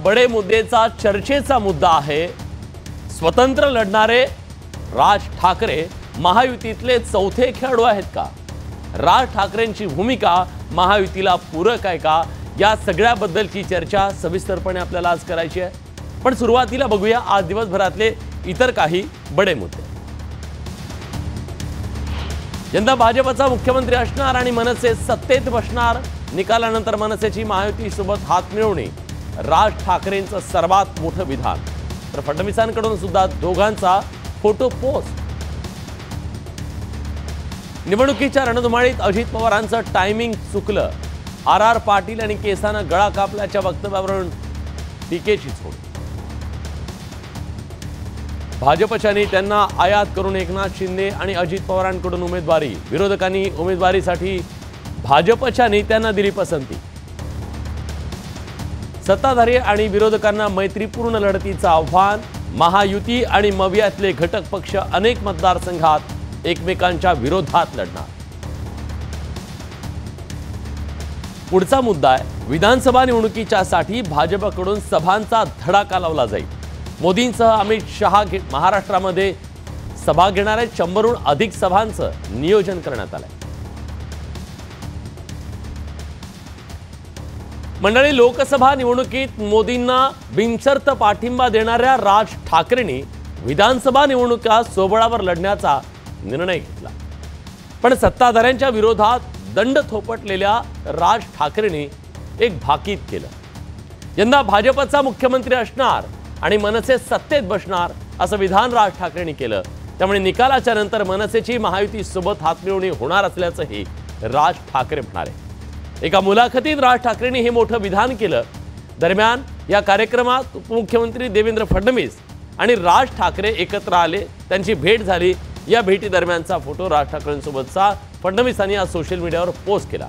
बडे मुद्देचा चर्चेचा मुद्दा आहे। स्वतंत्र लढणारे राज ठाकरे महायुतीतले चौथे खेळाडू आहेत का? राज ठाकरेंची भूमिका महायुतीला पूरक आहे का? या सगळ्याबद्दलची चर्चा सविस्तरपणे आपल्याला आज करायची आहे। पण सुरुवातीला बघूया आज दिवसभरातले इतर काही बडे मुद्दे। यंदा भाजपचा मुख्यमंत्री असणार आणि मनसे सत्तेत बसणार। निकालानंतर मनसेची महायुती सोबत हात मिळवणे राज ठाकरेंचं सर्वात मोठं विधान। तर फडणवीसांकडून सुद्धा दोघांचा फोटो पोस्ट। निवडणुकीच्या रणधुमाळीत अजित पवारांचं टायमिंग चुकलं। आर पाटील आणि केसानं गळा कापल्याच्या वक्तव्यावरून टीकेची झोड। भाजपच्या नेत्यांना आयात करून एकनाथ शिंदे आणि अजित पवारांकडून उमेदवारी। विरोधकांनी उमेदवारीसाठी भाजपच्या नेत्यांना दिली पसंती। सत्ताधारी आणि विरोधकांना मैत्रीपूर्ण लढतीचं आव्हान। महायुती आणि मवियातले घटक पक्ष अनेक मतदारसंघात एकमेकांच्या विरोधात लढणार। पुढचा मुद्दा आहे विधानसभा निवडणुकीच्यासाठी भाजपकडून सभांचा धडाका लावला जाईल। मोदींसह अमित शहा महाराष्ट्रामध्ये सभा घेणार आहेत। 100हून अधिक सभांचं नियोजन करण्यात आलंय। मंडळी, लोकसभा निवडणुकीत मोदींना बिनशर्त पाठिंबा देणाऱ्या राज ठाकरेंनी विधानसभा निवडणुका सोबळावर लढण्याचा निर्णय घेतला। पण सत्ताधाऱ्यांच्या विरोधात दंड थोपटलेल्या राज ठाकरेंनी एक भाकीत केलं। यंदा भाजपचा मुख्यमंत्री असणार आणि मनसे सत्तेत बसणार असं विधान राज ठाकरेंनी केलं। त्यामुळे निकालाच्या नंतर मनसेची महायुती सोबत हातमिळवणी होणार असल्याचंही राज ठाकरे म्हणाले। एका मुलाखतीत राज ठाकरेंनी हे मोठं विधान केलं। दरम्यान या कार्यक्रमात उपमुख्यमंत्री देवेंद्र फडणवीस आणि राज ठाकरे एकत्र आले, त्यांची भेट झाली। या भेटी दरम्यानचा फोटो राज ठाकरेंसोबतचा फडणवीसांनी आज सोशल मीडियावर पोस्ट केला।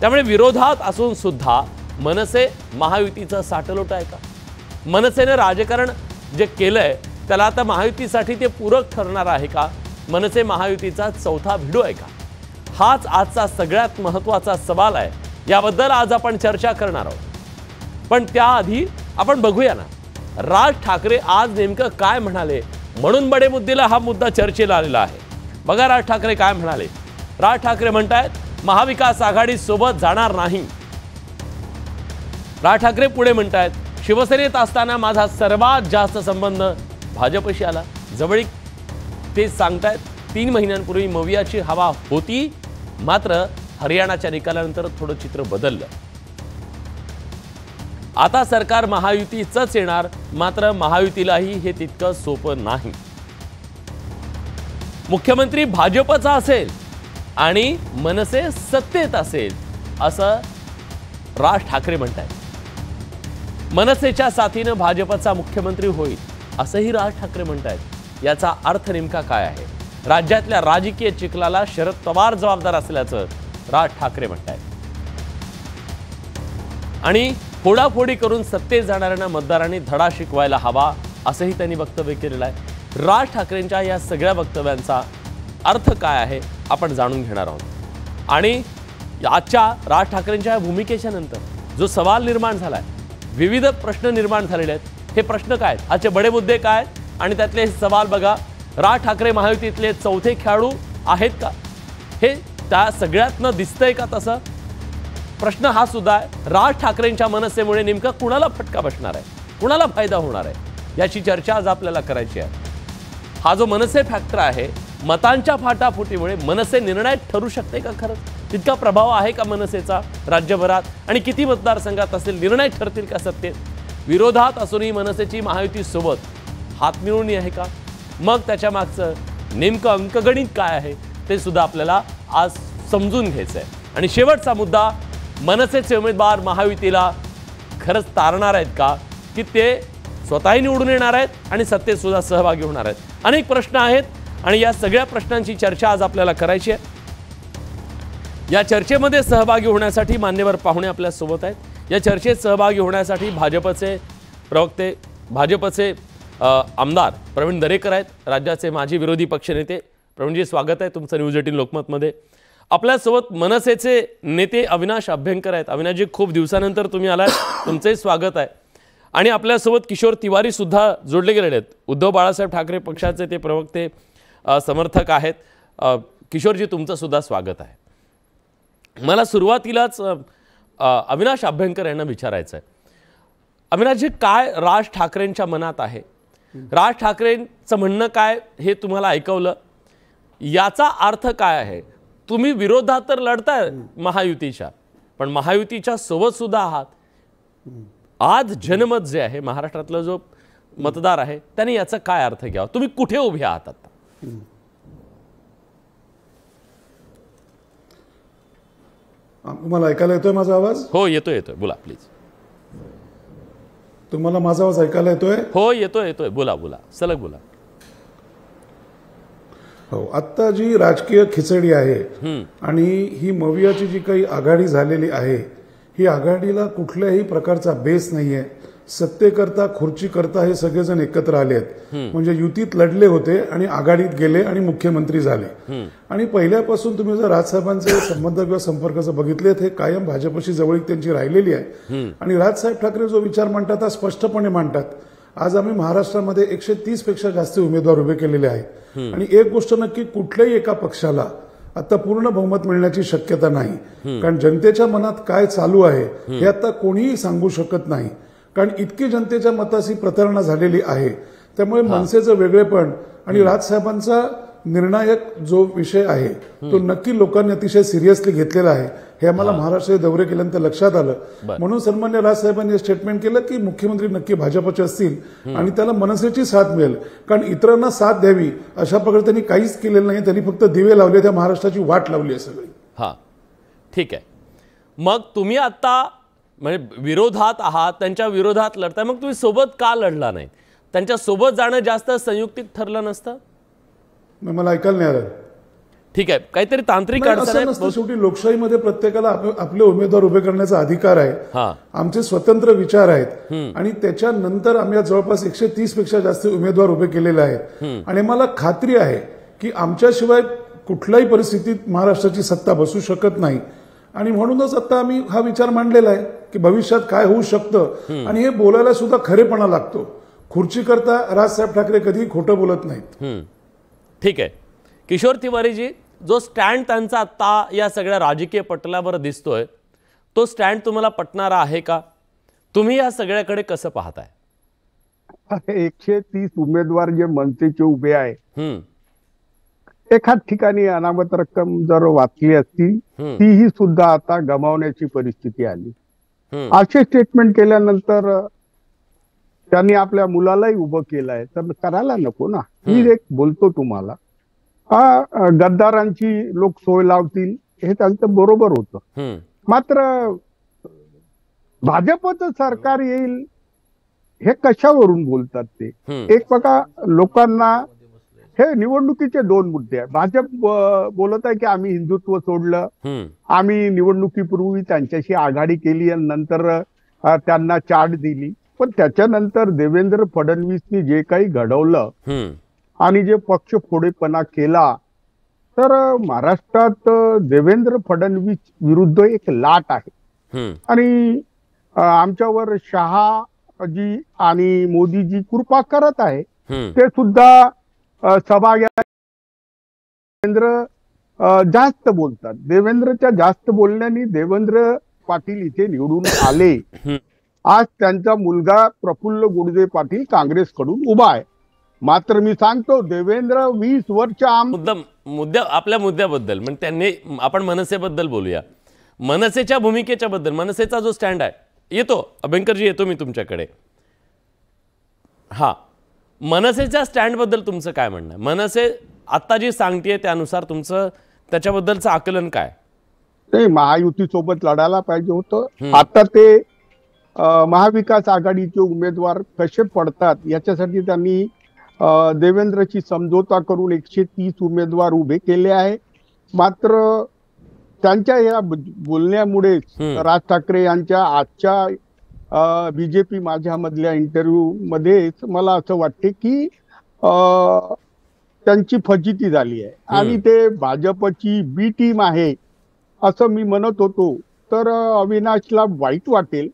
त्यामुळे विरोधात असून सुद्धा मनसे महायुतीचं साटलोट आहे का? मनसेने राजकारण जे केलंय त्याला आता महायुतीसाठी ते पूरक ठरणार आहे का? मनसे महायुतीचा चौथा भिडू आहे का? हाच आजचा सगळ्यात महत्त्वाचा सवाल आहे। याबद्दल आज आपण चर्चा करणार आहोत। पण त्याआधी आपण बघूया ना राज ठाकरे आज नेमकं काय म्हणाले, म्हणून बडे मुद्देला हा मुद्दा चर्चेला आलेला आहे। बघा राज ठाकरे काय म्हणाले। राज ठाकरे म्हणतायत महाविकास आघाडी सोबत जाणार नाही। राज ठाकरे पुढे म्हणतायत शिवसेनेत असताना माझा सर्वात जास्त संबंध भाजपशी आला। जवळीक ते सांगतायत 3 महिन्यांपूर्वी मवियाची हवा होती, मात्र हरियाणाच्या निकालानंतर थोडं चित्र बदललं। आता सरकार महायुतीचंच येणार, मात्र महायुतीलाही हे तितकं सोपं नाही। मुख्यमंत्री भाजपचा असेल आणि मनसे सत्तेत असेल असं राज ठाकरे म्हणतायत। मनसेच्या साथीने भाजपचा मुख्यमंत्री होईल असंही राज ठाकरे म्हणतायत। याचा अर्थ नेमका काय आहे? राज्यातल्या राजकीय चिखलाला शरद पवार जबाबदार असल्याचं राज ठाकरे म्हणतायत। आणि फोडाफोडी करून सत्तेत जाणाऱ्यांना मतदारांनी धडा शिकवायला हवा असंही त्यांनी वक्तव्य केलेलं आहे। राज ठाकरेंच्या या सगळ्या वक्तव्यांचा अर्थ काय आहे आपण जाणून घेणार आहोत। आणि आजच्या राज ठाकरेंच्या भूमिकेच्या नंतर जो सवाल निर्माण झालाय, विविध प्रश्न निर्माण झालेले आहेत। हे प्रश्न काय आहेत, आजचे बडे मुद्दे काय आहेत आणि त्यातले सवाल बघा। राज ठाकरे महायुतीतले चौथे खेळाडू आहेत का? हे त्या सगळ्यातनं दिसतंय का? तसं प्रश्न हा सुद्धा आहे। राज ठाकरेंच्या मनसेमुळे नेमका कुणाला फटका बसणार आहे, कुणाला फायदा होणार आहे, याची चर्चा आज आपल्याला करायची आहे। हा जो मनसे फॅक्टर आहे, मतांच्या फाटाफुटीमुळे मनसे निर्णायक ठरू शकते का? खरंच तितका प्रभाव आहे का मनसेचा राज्यभरात? आणि किती मतदारसंघात असेल निर्णायक ठरतील का सत्तेत? विरोधात असूनही मनसेची महायुती सोबत हातमिळवणी आहे का? मग त्याच्या मागचं नेमकं अंकगणित काय आहे ते सुद्धा आपल्याला आज समजून घ्यायचं आहे। आणि शेवटचा मुद्दा, मनसेचे उमेदवार महायुतीला खरंच तारणार आहेत का, की ते स्वतःही निवडून येणार आहेत आणि सत्तेत सुद्धा सहभागी होणार आहेत? अनेक प्रश्न आहेत आणि या सगळ्या प्रश्नांची चर्चा आज आपल्याला करायची आहे। या चर्चेमध्ये सहभागी होण्यासाठी मान्यवर पाहुणे आपल्या सोबत आहेत। या चर्चेत सहभागी होण्यासाठी भाजपचे प्रवक्ते, भाजपचे आमदार प्रवीण दरेकर आहेत, राज्याचे माजी विरोधी पक्षनेते। प्रवीणजी, स्वागत आहे तुमचं न्यूज 18 लोकमतमध्ये। आपल्यासोबत मनसेचे नेते अविनाश अभ्यंकर आहेत। अविनाशजी, खूप दिवसानंतर तुम्ही आलात, तुमचे स्वागत आहे। आणि आपल्यासोबत किशोर तिवारी सुद्धा जोडले गेलेले आहेत. उद्धव बाळासाहेब ठाकरे पक्षाचे ते प्रवक्ते समर्थक आहेत. किशोरजी, तुमचं सुद्धा स्वागत आहे. मला सुरुवातीलाच अविनाश अभ्यंकर यांना विचारायचं आहे. अविनाशजी, काय राज ठाकरेंच्या मनात आहे? राज ठाकरेंचं म्हणणं काय हे तुम्हाला ऐकवलं, याचा अर्थ काय आहे? तुम्ही विरोधात तर लढताय महायुतीच्या, पण महायुतीच्या सोबत सुद्धा आहात. आज जनमत जे आहे, महाराष्ट्रातला जो मतदार आहे, त्याने याचा काय अर्थ घ्यावा? तुम्ही कुठे उभे आहात आता? तुम्हाला ऐकायला येतोय माझा आवाज? हो, येतोय. बोला प्लीज. तुम्हाला माझा आवाज ऐकायला येतोय? हो, येतोय. बोला सलग बोला. हो, आता जी राजकीय खिचडी आहे आणि ही मवियाची जी काही आघाडी झालेली आहे, ही आघाडीला कुठल्याही प्रकारचा बेस नाहीये. सत्तेकरता खुर्चीकरता हे सगळेजण एकत्र आले आहेत. म्हणजे युतीत लढले होते आणि आघाडीत गेले आणि मुख्यमंत्री झाले. आणि पहिल्यापासून तुम्ही जर राजसाहेबांचे संबंध किंवा संपर्क जर बघितले, हे कायम भाजपशी जवळीक त्यांची राहिलेली आहे. आणि राजसाहेब ठाकरे जो विचार मांडतात हा स्पष्टपणे मांडतात. आज आम्ही महाराष्ट्रामध्ये 130 पेक्षा जास्त उमेदवार उभे केलेले आहेत. आणि एक गोष्ट नक्की, कुठल्याही एका पक्षाला आता पूर्ण बहुमत मिळण्याची शक्यता नाही. कारण जनतेच्या मनात काय चालू आहे हे आता कोणीही सांगू शकत नाही. कारण इतकी जनतेच्या मताशी प्रतारणा झालेली आहे. त्यामुळे मनसेचं वेगळेपण आणि राजसाहेबांचा निर्णायक जो विषय आहे तो नक्की लोकांनी अतिशय सिरियसली घेतलेला आहे. हे आम्हाला महाराष्ट्र दौरे केल्यानंतर लक्षात आलं. म्हणून सन्मान्य राजसाहेबांनी स्टेटमेंट केलं की मुख्यमंत्री नक्की भाजपचे असतील आणि त्याला मनसेची साथ मिळेल. कारण इतरांना साथ द्यावी अशा प्रकारे त्यांनी काहीच केलेलं नाही. त्यांनी फक्त दिवे लावले, त्या महाराष्ट्राची वाट लावली आहे सगळी. हा, ठीक आहे. मग तुम्ही आता म्हणजे विरोधात आहात, त्यांच्या विरोधात लढताय, मग तुम्ही सोबत का लढला नाही? त्यांच्या सोबत जाणं जास्त संयुक्तिक ठरलं नसतं? मला ऐकायला नाही आलं. ठीक आहे, काहीतरी तांत्रिक अडचण आहे. शेवटी लोकशाहीमध्ये प्रत्येकाला आपले उमेदवार उभे करण्याचा अधिकार आहे. आमचे स्वतंत्र विचार आहेत आणि त्याच्यानंतर आम्ही जवळपास 130 पेक्षा जास्त उमेदवार उभे केलेले आहेत. आणि मला खात्री आहे की आमच्याशिवाय कुठल्याही परिस्थितीत महाराष्ट्राची सत्ता बसू शकत नाही. आणि म्हणूनच आता आम्ही हा विचार मांडलेला आहे की भविष्यात काय होऊ शकतं. आणि हे बोलायला सुद्धा खरेपणा लागतो. खुर्ची करता राजसाहेब ठाकरे कधी खोटं बोलत नाहीत. ठीक आहे. किशोर तिवारीजी, जो स्टँड त्यांचा आता या सगळ्या राजकीय पटलावर दिसतोय, तो स्टँड तुम्हाला पटणारा आहे का? तुम्ही या सगळ्याकडे कसं पाहताय? 130 उमेदवार जे मनसेचे उभे आहे, एखाद ठिकाणी अनामत रक्कम जर वाचली असती, तीही सुद्धा आता गमावण्याची परिस्थिती आली. असे स्टेटमेंट केल्यानंतर त्यांनी आपल्या मुलालाही उभं केलंय, तर करायला नको ना. मी एक बोलतो तुम्हाला, गद्दारांची लोक सोय लावतील हे त्यांचं बरोबर होतं. मात्र भाजपचं सरकार येईल हे कशावरून बोलतात ते? एक बघा, लोकांना हे निवडणुकीचे 2 मुद्दे आहे. भाजप बोलत आहे की आम्ही हिंदुत्व सोडलं, आम्ही निवडणुकीपूर्वी त्यांच्याशी आघाडी केली आणि नंतर त्यांना चाट दिली. पण त्याच्यानंतर देवेंद्र फडणवीसनी जे काही घडवलं आणि जे पक्ष फोडेपणा केला, तर महाराष्ट्रात देवेंद्र फडणवीस विरुद्ध एक लाट आहे. आणि आमच्यावर शहाजी आणि मोदीजी कृपा करत आहे. ते सुद्धा सभा देवेंद्र जास्त बोलतात. देवेंद्रच्या जास्त बोलण्याने देवेंद्र पाटील इथे निवडून आले. आज त्यांचा मुलगा प्रफुल्ल गुडदे पाटील काँग्रेसकडून उभा आहे. मात्र मी सांगतो, देवेंद्र 20 वर्ष आपल्या मुद्द्याबद्दल म्हणजे त्यांनी, आपण मनसेबद्दल बोलूया. मनसेच्या भूमिकेच्या बद्दल, मनसेचा जो स्टँड आहे, येतो अभ्यंकरजी, येतो मी तुमच्याकडे. हा, मनसेच्या स्टँड बद्दल तुमचं काय म्हणणं आहे? मनसे आता जी सांगतेय त्यानुसार तुमचं त्याच्याबद्दलचं आकलन काय? ते महायुती सोबत लढायला पाहिजे होतं. आता ते महाविकास आघाडीचे उमेदवार कसे पडतात याच्यासाठी त्यांनी देवेंद्रची समझोता करून 130 उमेदवार उभे केले आहे. मात्र त्यांच्या या बोलण्यामुळे राज ठाकरे यांच्या आजच्या बीजेपी माझ्यामधल्या इंटरव्ह्यू मध्ये मला असं वाटते की त्यांची फजिती झाली आहे आणि ते भाजपची बी टीम आहे असं मी म्हणत होतो. तर अविनाशला वाईट वाटेल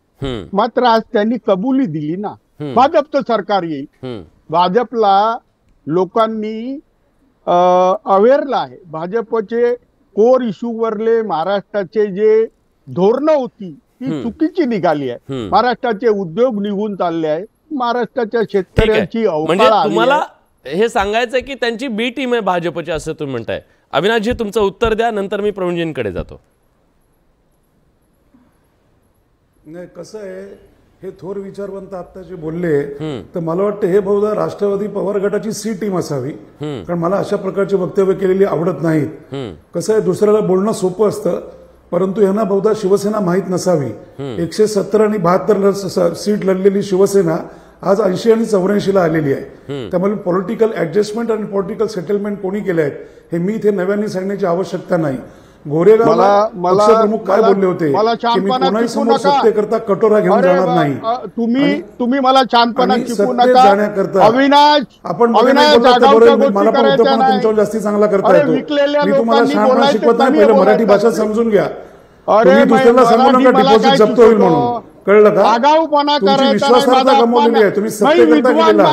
मात्र आज त्यांनी कबुली दिली ना, भाजपचं सरकार येईल. भाजपला लोकांनी अवेअरला आहे. भाजपचे कोर इश्यूवरले महाराष्ट्राचे जे धोरणं होती ती चुकीची निघाली आहे. महाराष्ट्राचे उद्योग निघून चालले आहे. महाराष्ट्राच्या शेतकऱ्यांची म्हणजे तुम्हाला हे सांगायचंय की त्यांची बी टीम आहे भाजपची असं तुम्ही म्हणताय. अविनाशजी तुमचं उत्तर द्या, नंतर मी प्रवीणजींकडे जातो. नाही, कसं आहे, हे थोर विचारवंत आता जे बोलले तर मला वाटतं हे बहुधा राष्ट्रवादी पवार गटाची सी टीम असावी, कारण मला अशा प्रकारची वक्तव्य केलेली आवडत नाहीत. कसं आहे, दुसऱ्याला बोलणं सोपं असतं, परंतु यांना बहुधा शिवसेना माहीत नसावी. 170 आणि 72 सीट लढलेली शिवसेना आज 80 आणि 84ला आलेली आहे. त्यामुळे पॉलिटिकल ऍडजस्टमेंट आणि पॉलिटिकल सेटलमेंट कोणी केले आहेत हे मी इथे नव्याने सांगण्याची आवश्यकता नाही. गोरेगावला पक्षप्रमुख काय बोलले होते की मी कोणाही समोर सत्तेकरता कटोरा घेऊन जाणार नाही. तुम्ही मला छानपणा शिकवू नका. जाण्याकरता अविनाश, आपण मला पण उत्तरपणा तुमच्यावर जास्ती चांगला करता येतो. मी तुम्हाला शहाणपणा शिकवत नाही. पहिलं मराठी भाषा समजून घ्या. तुम्ही दुसऱ्याला सांगू नका डिपॉझिट जप्त होईल म्हणून. कळलं का? आगाऊपणा तुमची विश्वासार्हता गमावलेली आहे. तुम्ही सत्तेकरता गेलेला.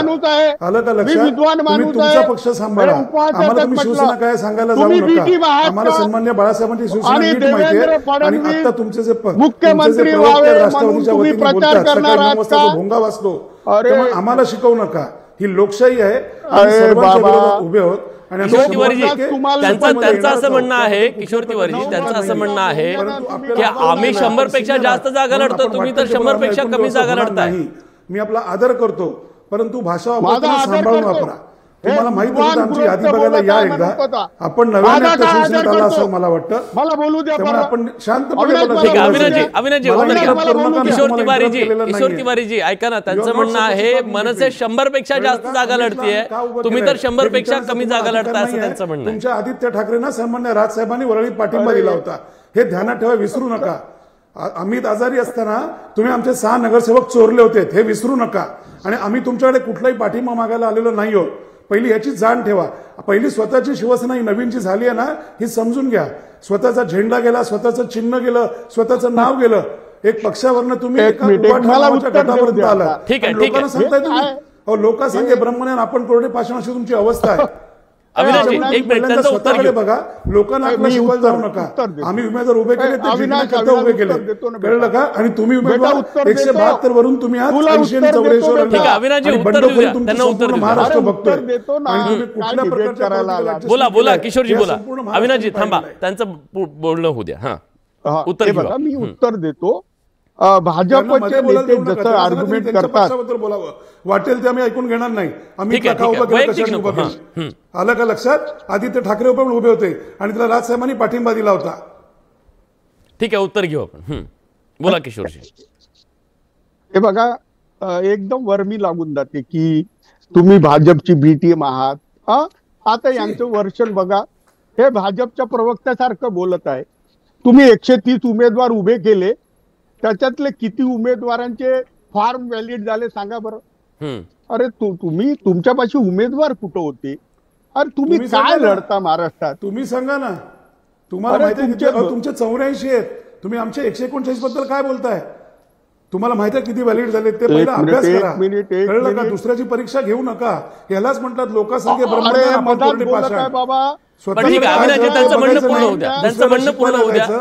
आलं का लक्षात? तुम्ही तुमचा पक्ष सांभाळा. आम्हाला तुम्ही शिवसेना काय सांगायला जाऊ नका. आम्हाला सन्मान्य बाळासाहेबांची शिवसेना नीट माहिती आहे. आणि आता तुमचे जे मुख्यमंत्री राष्ट्रवादीच्या वतीने बोलतात, सकाळी 9 वाजता भोंगा वाचतो, त्यामुळे आम्हाला शिकवू नका. ही लोकशाही आहे. सर्वांच्या विरोधात उभे आहोत. किशोर तिवारीजी त्यांचं असं म्हणणं आहे, किशोर तिवारीजी त्यांचं असं म्हणणं आहे की आम्ही 100 पेक्षा जास्त जागा लढतो, तुम्ही तर 100 पेक्षा कमी जागा लढताय. मी आपला आदर करतो, परंतु भाषा वापरताना सांभाळून वापरा. तुम्हाला माहिती आहे आमची यादी बघायला या एकदा. आपण नव्याने शिवसेनेत आला असं मला वाटतं. मला बोलू द्या. आपण शांतपणे किशोर तिवारीजी ऐका ना, त्यांचं म्हणणं आहे मनसे 100 पेक्षा जास्त जागा लढतीये, तुम्ही तर 100 पेक्षा कमी जागा लढताय असं त्यांचं म्हणणं आहे. तुमच्या आदित्य ठाकरेंना सन्मान्य राजसाहेबांनी वरळीत पाठिंबा दिला होता. हे ध्यानात ठेवा, विसरू नका. अमित आजारी असताना तुम्ही आमचे 6 नगरसेवक चोरले होते, हे विसरू नका. आणि आम्ही तुमच्याकडे कुठलाही पाठिंबा मागायला आलेलो नाही आहोत. पहिली याची जाण ठेवा. पहिली स्वतःची शिवसेना ही नवीन जी झाली आहे ना, ही समजून घ्या. स्वतःचा झेंडा गेला, स्वतःचं चिन्ह गेलं, स्वतःचं नाव गेलं. एक पक्षावरनं तुम्ही गटापर्यंत आला. लोकांना सांगताय तुम्ही लोकसंख्ये ब्रह्मज्ञान आपण कोरडे पाषाण अशी तुमची अवस्था आहे. स्वतःकडे बघा. लोकांना शिकवायला जाऊ नका. आम्ही उमेदवार उभे केले, उभे केले, कळलं का? आणि तुम्ही उमेदवार 172 वरून तुम्ही आज 80 आणि 84 महाराष्ट्र बघतोय. कुठल्या प्रकारच्या बोला किशोरजी बोला. अविनाशजी थांबा, त्यांचं बोलणं होऊ द्या. हा उत्तर बघा, मी उत्तर देतो. भाजपचे नेते जसं आर्ग्युमेंट करतात, बोलावं वाटेल ते आम्ही ऐकून घेणार नाही. आम्ही आलं का लक्षात? आदित्य ठाकरे पण उभे होते आणि त्याला राजसाहेबांनी पाठिंबा दिला होता. ठीक आहे, उत्तर घेऊ आपण. बोला किशोरजी. हे बघा, एकदम वर्मी लागून जाते की तुम्ही भाजपची बी टीम आहात. आता यांचं वर्षन बघा. हे भाजपच्या प्रवक्त्यासारखं बोलत आहे. तुम्ही 130 उमेदवार उभे केले, त्याच्यातले किती उमेदवारांचे फॉर्म व्हॅलिड झाले सांगा बरं. अरे तुम्ही तुमच्यापाशी उमेदवार कुठं होते? अरे तुम्ही काय लढता महाराष्ट्रात? तुम्ही सांगा ना. तुम्हाला माहिती आहे तुमचे 84 आहेत. तुम्ही आमच्या 139 बद्दल काय बोलताय? तुम्हाला माहिती आहे किती व्हॅलिड झाले ते? पहिला अभ्यास करा. कळलं का? दुसऱ्याची परीक्षा घेऊ नका. यालाच म्हणतात लोकसंख्ये ब्रह्मज्ञान बाबा. त्यांचं म्हणणं पूर्ण होऊ द्या.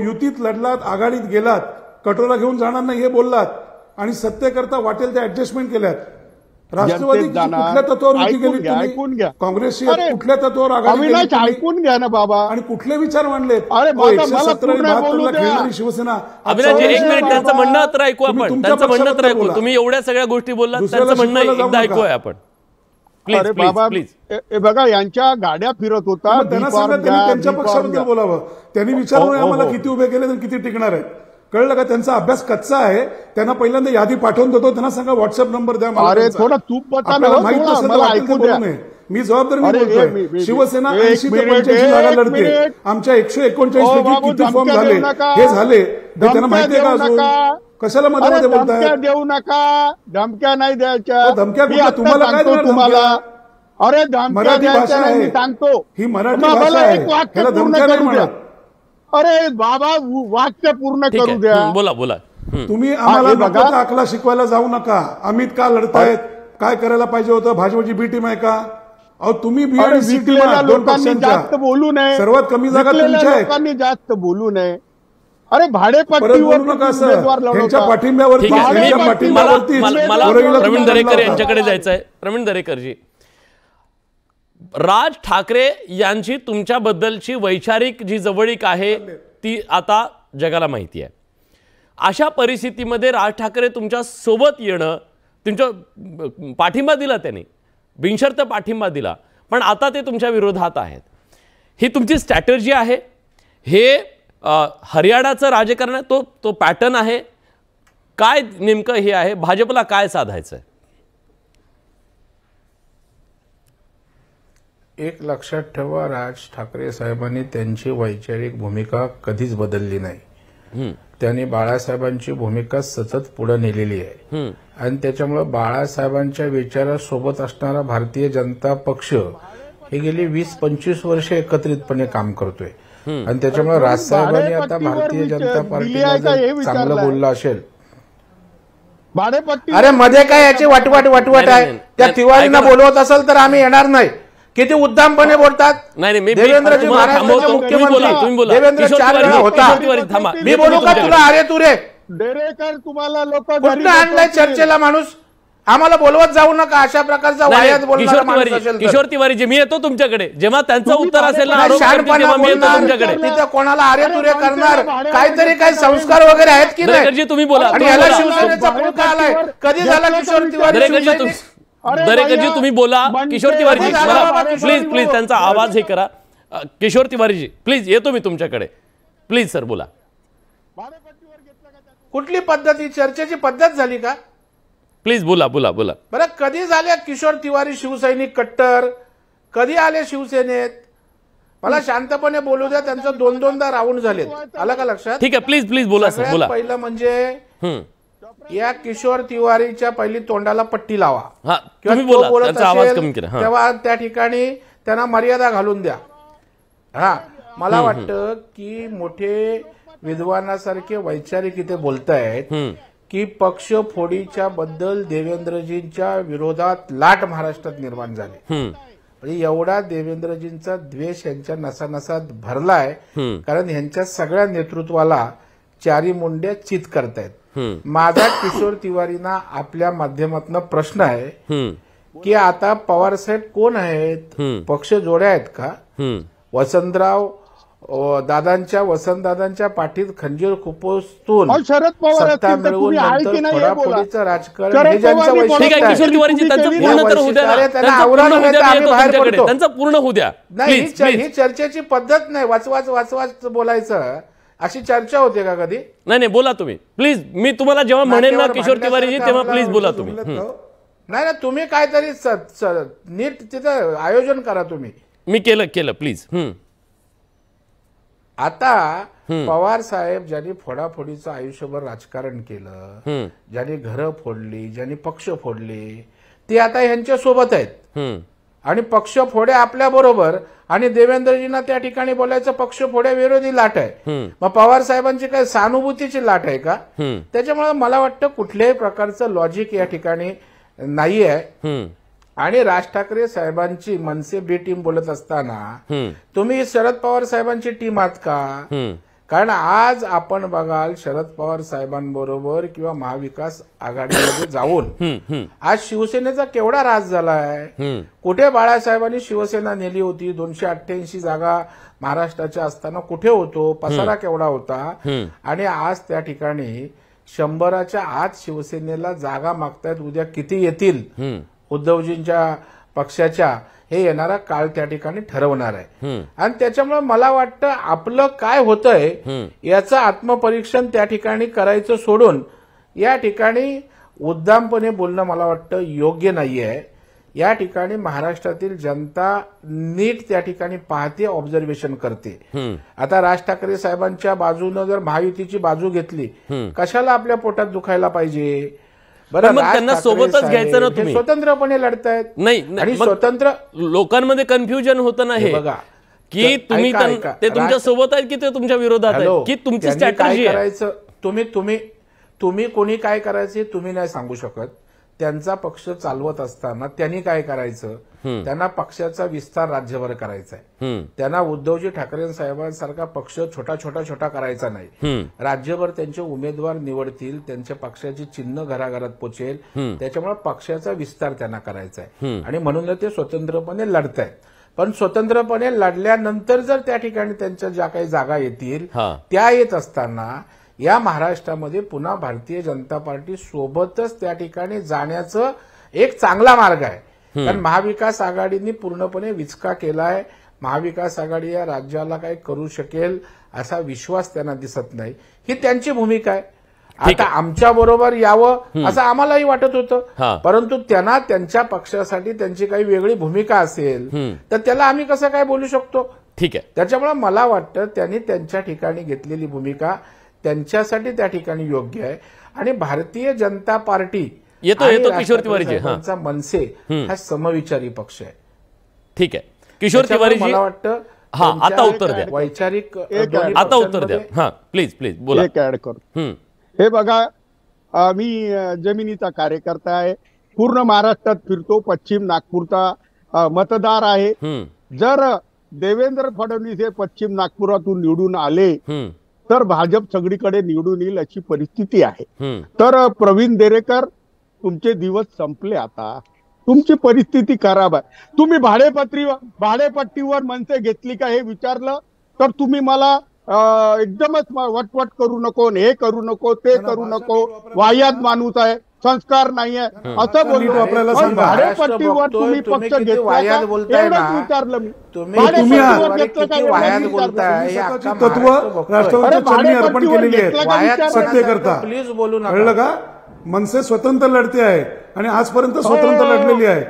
युतीत लढलात, आघाडीत गेलात, कटोरा घेऊन जाणार नाही हे बोललात आणि सत्तेकरता वाटेल ते ऍडजस्टमेंट केल्यात. राष्ट्रवादी कुठल्या तत्वावर युती केली? ऐकून घ्या. काँग्रेसची कुठल्या तत्वावर आघाडी? ऐकून घ्या ना बाबा. आणि कुठले विचार मांडलेत? 170 खेळणारी शिवसेना. अविनाशजी एक मिनिट, त्यांचं म्हणणं तर ऐकू आपण. त्यांचं म्हणणं तर ऐकू. तुम्ही एवढ्या सगळ्या गोष्टी बोललात, त्यांचं म्हणणं एकदा ऐकूया आपण. अरे बाबा, बघा यांच्या गाड्या फिरत होता. त्यांना सांगा त्यांच्या पक्षाबद्दल बोलावं. त्यांनी विचारून आम्हाला किती उभे केले आणि किती टिकणार आहेत. कळलं का? त्यांचा अभ्यास कच्चा आहे. त्यांना पहिल्यांदा यादी पाठवून देतो. त्यांना सांगा व्हॉट्सअप नंबर द्या. अरे थोडं चूप माहित नसेल तर ऐकू द्या. मी जबाबदारी बोलतोय. शिवसेना 80 ते 85 जागा लढते. आमच्या 139 पैकी किती फॉर्म झाले? हे झाले त्यांना माहितीये का? अजून कशाला मध्ये बोलताय? देऊ नका. धमक्या नाही द्यायच्या. धमक्या तुम्हाला काय तुम्हाला? अरे मराठी भाषा आहे, सांगतो. ही मराठी भाषा आहे. धमक्या नाही म्हणत. अरे बाबा, वाक्य पूर्ण करू द्या. बोला. तुम्ही आम्हाला नको त्या अकला शिकवायला जाऊ नका. अमित का लढतायत, काय करायला पाहिजे होतं, भाजपची बी टीम आहे का? अहो तुम्ही बी आणि सी टीम आहात, 2% जास्त बोलू नये, सर्वात कमी जागा तुमच्या आहेत. लोकांनी जास्त बोलू नये. अरे भाडेपट्टीवर उमेदवार त्यांच्या पाठिंब्यावरती मला प्रवीण दरेकर यांच्याकडे जायचं आहे. प्रवीण दरेकरजी, राज ठाकरे यांची तुमच्याबद्दलची वैचारिक जी जवळीक आहे ती आता जगाला माहिती आहे. अशा परिस्थितीमध्ये राज ठाकरे तुमच्या सोबत येणं, तुमच्या पाठिंबा दिला त्यांनी, बिनशर्त पाठिंबा दिला, पण आता ते तुमच्या विरोधात आहेत. ही तुमची स्ट्रॅटर्जी आहे, हे हरियाणाचं राजकारण आहे, तो पॅटर्न आहे, काय नेमकं हे आहे, भाजपला काय साधायचं आहे? एक लक्षात ठेवा, राज ठाकरे साहेबांनी त्यांची वैचारिक भूमिका कधीच बदलली नाही. त्यांनी बाळासाहेबांची भूमिका सतत पुढे नेलेली आहे आणि त्याच्यामुळे बाळासाहेबांच्या विचारासोबत असणारा भारतीय जनता पक्ष हे गेली 20-25 वर्ष एकत्रितपणे काम करतोय आणि त्याच्यामुळे राजसाहेबांनी आता भारतीय जनता पार्टीला जर चांगलं बोललं असेल, अरे मध्ये काय याची वाटवाट आहे, त्या तिवारींना बोलवत असेल तर आम्ही येणार नाही. किती उद्दामपणे बोलतात. देवेंद्रजी महाराष्ट्राचे मुख्यमंत्री, देवेंद्र 4 वेळा होता. मी बोलू का तुला? अरे तू रे दरेकर, तुम्हाला लोक कुठं आणलाय चर्चेला माणूस? आम्हाला बोलवत जाऊ नका. अशा प्रकारचा वायात बोलणारा माणूस असेल. किशोर तिवारीजी, मी येतो तुमच्याकडे जेव्हा त्यांचं उत्तर असेल ना, शहाणपणा बोलणार, तिथं कोणाला अरे तुरे करणार, काहीतरी काही संस्कार वगैरे आहेत की नाही? तुम्ही बोला. आणि याला शिवसेनेचा पुळका आलाय. कधी झाला किशोर तिवारी? दरेकरजी तुम्ही बोला. किशोर तिवारीजी प्लीज त्यांचा आवाज हे करा. किशोर तिवारीजी प्लीज, येतो मी तुमच्याकडे. प्लीज सर बोला. कुठली पद्धत ही? चर्चेची पद्धत झाली का? प्लीज बोला. बरं, कधी झाले किशोर तिवारी शिवसैनिक कट्टर? कधी आले शिवसेनेत? मला शांतपणे बोलू द्या. त्यांचं 2-2दा राऊंड झालेत. आलं का लक्षात? ठीक आहे, प्लीज बोला सर बोला. पहिलं म्हणजे या किशोर तिवारीच्या पहिली तोंडाला पट्टी लावा. तेव्हा त्या ठिकाणी त्यांना मर्यादा घालून द्या. मला वाटतं की मोठे विद्वानासारखे वैचारिक इथे बोलतायत की पक्ष फोडीच्या बद्दल देवेंद्रजींच्या विरोधात लाट महाराष्ट्रात निर्माण झाली. म्हणजे एवढा देवेंद्रजींचा द्वेष यांच्या नसानसात भरलाय, कारण यांच्या सगळ्या नेतृत्वाला चारी मुंड्या चित करतायत. माझा किशोर तिवारींना आपल्या माध्यमातून प्रश्न आहे की आता पवारसाहेब कोण आहेत? पक्ष जोड्या आहेत का? वसंतराव वसंतदादांच्या पाठीत खंजीर खुपसून शरद पवार सत्ता मिळवून नंतर फोडाफोडीचं राजकारण हे ज्यांचं वैशिष्ट्य आहे, त्यांचं पूर्ण होऊ द्या. नाही, ही चर्चेची पद्धत नाही. वाचवाच बोलायचं अशी चर्चा होते का कधी? नाही, बोला तुम्ही प्लीज. मी तुम्हाला जेव्हा म्हणेन ना किशोर तिवारीजी, तेव्हा प्लीज बोला तुम्ही. नाही, तुम्ही काहीतरी नीट तिथं आयोजन करा तुम्ही. मी केलं प्लीज. आता पवार साहेब ज्यांनी फोडाफोडीचं आयुष्यभर राजकारण केलं, ज्यांनी घरं फोडली, ज्यांनी पक्ष फोडले, ते आता यांच्या सोबत आहेत आणि पक्ष फोडे आपल्या बरोबर. आणि देवेंद्रजींना त्या ठिकाणी बोलायचं पक्ष फोड्या विरोधी लाट आहे. मग पवार साहेबांची काय सहानुभूतीची लाट आहे का? त्याच्यामुळे मला वाटतं कुठल्याही प्रकारचं लॉजिक या ठिकाणी नाही आहे. आणि राज ठाकरे साहेबांची मनसे बी टीम बोलत असताना तुम्ही शरद पवार साहेबांची टीम आहात का? कारण आज आपण बघाल शरद पवार साहेबांबरोबर किंवा महाविकास आघाडीमध्ये जाऊन आज शिवसेनेचा केवढा राज झालाय. कुठे बाळासाहेबांनी शिवसेना नेली होती? 288 जागा महाराष्ट्राच्या असताना कुठे होतो? पसारा केवढा होता? आणि आज त्या ठिकाणी 100च्या आत शिवसेनेला जागा मागतायत. उद्या किती येतील उद्धवजींच्या पक्षाच्या हे येणारा काळ त्या ठिकाणी ठरवणार आहे. आणि त्याच्यामुळे मला वाटतं आपलं काय होतंय याचं आत्मपरीक्षण त्या ठिकाणी करायचं सोडून या ठिकाणी उद्दामपणे बोलणं मला वाटतं योग्य नाहीये. या ठिकाणी महाराष्ट्रातील जनता नीट त्या ठिकाणी पाहते, ऑब्झर्वेशन करते. आता राज ठाकरे साहेबांच्या बाजूनं जर महायुतीची बाजू घेतली, कशाला आपल्या पोटात दुखायला पाहिजे? बरं, त्यांना सोबतच घ्यायचं ना तुम्ही. स्वतंत्रपणे लढतायत. नाही, आणि स्वतंत्र लोकांमध्ये कन्फ्युजन होतं ना हे बघा की तुम्ही ते तुमच्या सोबत आहेत की ते तुमच्या विरोधात आहेत, की तुमची स्ट्रॅटेजी करायचं. तुम्ही तुम्ही कोणी काय करायचे तुम्ही नाही सांगू शकत. त्यांचा पक्ष चालवत असताना त्यांनी काय करायचं, त्यांना पक्षाचा विस्तार राज्यभर करायचा आहे. त्यांना उद्धवजी ठाकरे साहेबांसारखा पक्ष छोटा करायचा नाही. राज्यभर त्यांचे उमेदवार निवडतील, त्यांच्या पक्षाची चिन्ह घराघरात पोचेल, त्याच्यामुळे पक्षाचा विस्तार त्यांना करायचा आहे आणि म्हणून ते स्वतंत्रपणे लढतायत. पण स्वतंत्रपणे लढल्यानंतर जर त्या ठिकाणी त्यांच्या ज्या काही जागा येतील त्या येत असताना या महाराष्ट्रामध्ये पुन्हा भारतीय जनता पार्टी सोबतच त्या ठिकाणी जाण्याचं एक चांगला मार्ग आहे. कारण महाविकास आघाडीने पूर्णपणे विचका केलाय. महाविकास आघाडी या राज्याला काही करू शकेल असा विश्वास त्यांना दिसत नाही. ही त्यांची भूमिका आहे. आता आमच्या बरोबर यावं असं आम्हालाही वाटत होतं, परंतु त्यांना त्यांच्या पक्षासाठी त्यांची काही वेगळी भूमिका असेल तर त्याला आम्ही कसं काय बोलू शकतो. ठीक आहे. त्याच्यामुळे मला वाटतं त्यांनी त्यांच्या ठिकाणी घेतलेली भूमिका त्यांच्यासाठी त्या ठिकाणी योग्य आहे आणि भारतीय जनता पार्टी येतो किशोर तिवारीजी त्यांचा मनसे हा समविचारी पक्ष आहे. ठीक आहे. किशोर तिवारीजी मला वाटतं आता उत्तर द्या. वैचारिक आता उत्तर द्या. प्लीज बोला. एक ऍड करतो. हे बघा, मी जमिनीचा कार्यकर्ता आहे. पूर्ण महाराष्ट्रात फिरतो. पश्चिम नागपूरचा मतदार आहे. जर देवेंद्र फडणवीस हे पश्चिम नागपुरातून निवडून आले तर भाजप सगळीकडे निवडून येईल अशी परिस्थिती आहे. तर प्रवीण दरेकर तुमचे दिवस संपले. आता तुमची परिस्थिती खराब आहे. तुम्ही भाडेपट्टीवर मनसे घेतली का हे विचारलं तर तुम्ही मला एकदमच वटवट करू नको, हे करू नको, ते करू नको, वाह्यात माणूस आहे, संस्कार नाहीये असं बोलतो. आपल्याला भाडेपट्टीवर तुम्ही पक्ष घेतला एवढंच विचारलं मी. भाडेपट्टीवर घेतलं का तत्व राष्ट्रवादीच्या चरणी अर्पण केलेली आहेत सत्तेकरता. प्लीज बोलू नका. कळलं का? मनसे स्वतंत्र लढते आहे आणि आजपर्यंत स्वतंत्र लढलेली आहे.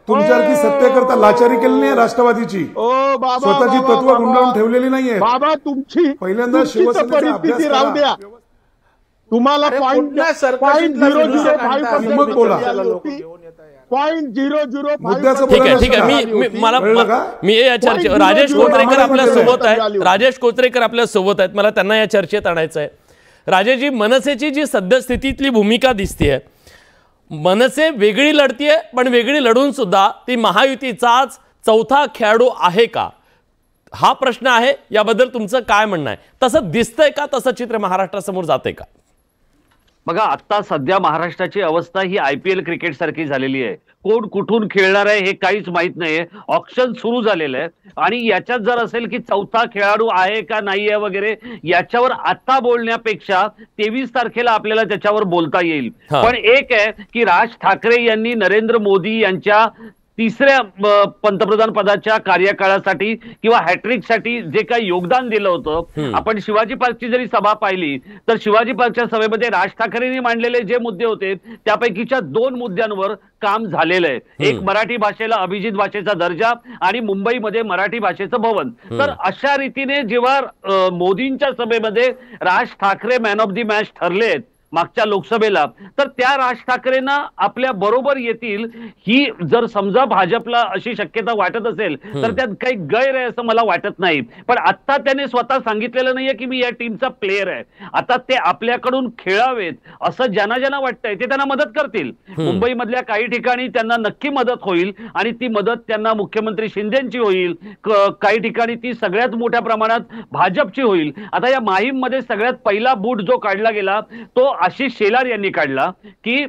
तुमच्यासारखी सत्तेकरता लाचारी केली नाही राष्ट्रवादीची. स्वतःची तत्व गुंडाळून ठेवलेली नाहीये. बाबा तुमची पहिल्यांदा शिवसेनेचा अभ्यास राहू द्या. तुम्हाला ठीक आहे. मी या चर्चेत राजेश कोचरेकर आपल्या सोबत आहेत. राजेश कोचरेकर आपल्या सोबत आहेत. मला त्यांना या चर्चेत आणायचं आहे. राजेशजी, मनसेची जी सद्यस्थितीतली भूमिका दिसतेय, मनसे वेगळी लढतीये पण वेगळी लढून सुद्धा ती महायुतीचाच चौथा खेळाडू आहे का, हा प्रश्न आहे. याबद्दल तुमचं काय म्हणणं आहे? तसं दिसतंय का? तसं चित्र महाराष्ट्रासमोर जाते का? बघा, आता सध्या महाराष्ट्राची अवस्था ही IPL क्रिकेट सारखी झालेली आहे. कोण कुठून खेळणार आहे हे काहीच माहित नाहीये. ऑप्शन सुरू झालेलं आहे आणि याच्यात जर असेल की चौथा खेळाडू आहे का नाही आहे वगैरे, याच्यावर आता बोलण्यापेक्षा 23 तारखेला आपल्याला त्याच्यावर बोलता येईल. पण एक आहे की राज ठाकरे यांनी नरेंद्र मोदी यांच्या तिसऱ्या पंतप्रधान पदाच्या कार्यकाळासाठी किंवा हॅट्रिकसाठी जे काही योगदान दिलं होतं, आपण शिवाजी पार्कची जरी सभा पाहिली तर शिवाजी पार्कच्या सभेमध्ये राज ठाकरेंनी मांडलेले जे मुद्दे होते त्यापैकीच्या 2 मुद्द्यांवर काम झालेलं आहे. एक मराठी भाषेला अभिजित भाषेचा दर्जा आणि मुंबईमध्ये मराठी भाषेचं भवन. तर अशा रीतीने जेव्हा मोदींच्या सभेमध्ये Raj Thackeray man of the match ठरलेत मागच्या लोकसभेला, तर त्या राज ठाकरेंना आपल्या बरोबर येतील ही जर समजा भाजपला अशी शक्यता वाटत असेल तर त्यात काही गैर आहे असं मला वाटत नाही. पण आता त्याने स्वतः सांगितलेलं नाहीये की मी या टीमचा प्लेअर आहे. आता ते आपल्याकडून खेळावेत असं ज्यांना वाटतंय ते त्यांना मदत करतील. मुंबईमधल्या काही ठिकाणी त्यांना नक्की मदत होईल आणि ती मदत त्यांना मुख्यमंत्री शिंदेची होईल. काही ठिकाणी ती सगळ्यात मोठ्या प्रमाणात भाजपची होईल. आता या माहीममध्ये सगळ्यात पहिला बूट जो काढला गेला तो आशिष शेलार यांनी काढला की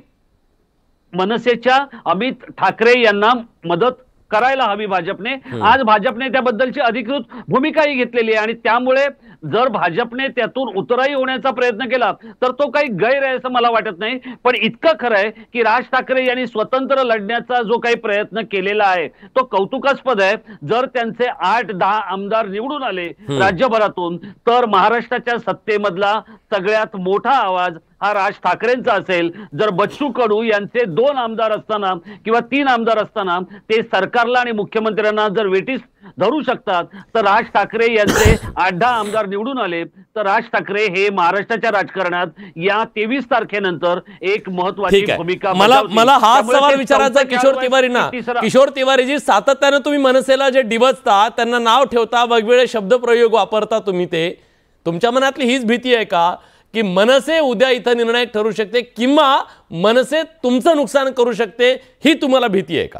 मनसेच्या अमित ठाकरे यांना मदत करायला हवी भाजपने. आज भाजपने त्याबद्दलची अधिकृत भूमिकाही घेतलेली आहे आणि त्यामुळे जर भाजपने त्यातून उतराई होण्याचा प्रयत्न केला तर तो काही गैर आहे असं मला वाटत नाही. पण इतकं खरं आहे की राज ठाकरे यांनी स्वतंत्र लढण्याचा जो काही प्रयत्न केलेला आहे तो कौतुकास्पद आहे. जर त्यांचे 8-10 आमदार निवडून आले राज्यभरातून तर महाराष्ट्राच्या सत्तेमधला सगळ्यात मोठा आवाज हा राज ठाकरेंचा असेल. जर बच्चू कडू यांचे 2 आमदार असताना किंवा 3 आमदार असताना ते सरकारला आणि मुख्यमंत्र्यांना जर वेटीस धरू शकतात तर राज ठाकरे यांचे 8-10 आमदार निवडून आले तर राज ठाकरे हे महाराष्ट्राच्या राजकारणात या 23 तारखेनंतर एक महत्त्वाची भूमिका मला हा सवाल विचारायचा किशोर तिवारींना. किशोर तिवारीजी, सातत्यानं तुम्ही मनसेला जे डिवचता, त्यांना नाव ठेवता, वेगवेगळे शब्दप्रयोग वापरता तुम्ही, ते तुमच्या मनातली हीच भीती आहे का की मनसे उद्या इथं निर्णायक ठरू शकते किंवा मनसे तुमचं नुकसान करू शकते, ही तुम्हाला भीती आहे का?